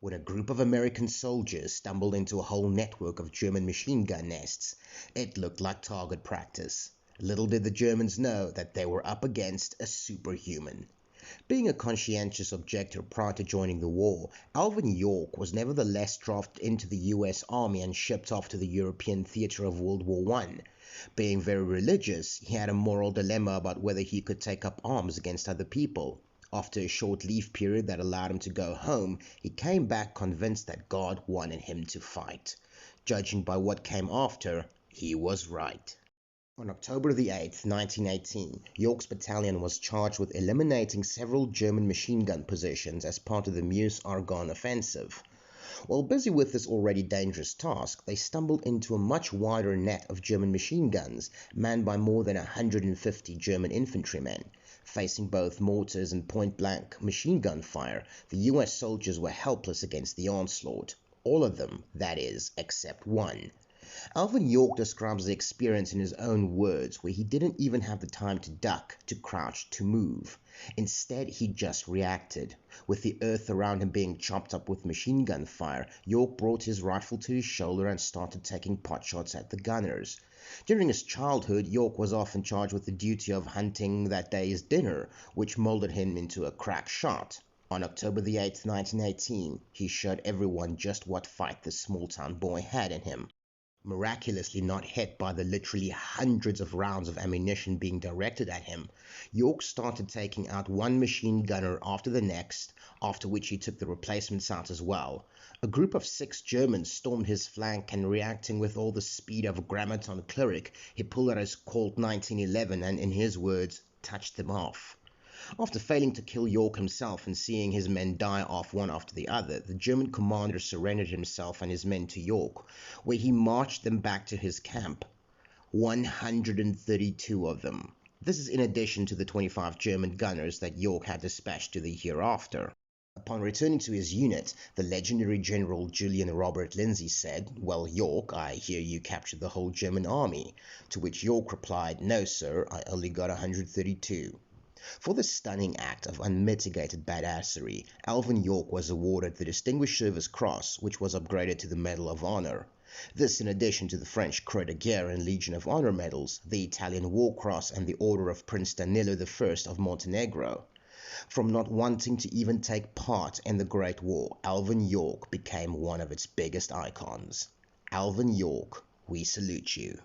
when a group of American soldiers stumbled into a whole network of German machine gun nests. It looked like target practice. Little did the Germans know that they were up against a superhuman. Being a conscientious objector prior to joining the war, Alvin York was nevertheless drafted into the US Army and shipped off to the European theater of World War I. Being very religious, he had a moral dilemma about whether he could take up arms against other people. After a short leave period that allowed him to go home, he came back convinced that God wanted him to fight. Judging by what came after, he was right. On October the 8th, 1918, York's battalion was charged with eliminating several German machine gun positions as part of the Meuse-Argonne offensive. While busy with this already dangerous task, they stumbled into a much wider net of German machine guns, manned by more than 150 German infantrymen. Facing both mortars and point-blank machine gun fire, the US soldiers were helpless against the onslaught. All of them, that is, except one. Alvin York describes the experience in his own words, where he didn't even have the time to duck, to crouch, to move. Instead, he just reacted. With the earth around him being chopped up with machine gun fire, York brought his rifle to his shoulder and started taking potshots at the gunners. During his childhood, York was often charged with the duty of hunting that day's dinner, which molded him into a crack shot. On October the 8th, 1918, he showed everyone just what fight this small-town boy had in him. Miraculously not hit by the literally hundreds of rounds of ammunition being directed at him, York started taking out one machine gunner after the next, after which he took the replacements out as well. A group of 6 Germans stormed his flank and, reacting with all the speed of a grammaton cleric, he pulled out his Colt 1911 and, in his words, touched them off. After failing to kill York himself and seeing his men die off one after the other, the German commander surrendered himself and his men to York, where he marched them back to his camp. 132 of them. This is in addition to the 25 German gunners that York had dispatched to the hereafter. Upon returning to his unit, the legendary General Julian Robert Lindsay said, "Well, York, I hear you captured the whole German army." To which York replied, "No, sir, I only got 132. For this stunning act of unmitigated badassery, Alvin York was awarded the Distinguished Service Cross, which was upgraded to the Medal of Honor. This in addition to the French Croix de Guerre and Legion of Honor medals, the Italian War Cross, and the Order of Prince Danilo I of Montenegro. From not wanting to even take part in the Great War, Alvin York became one of its biggest icons. Alvin York, we salute you.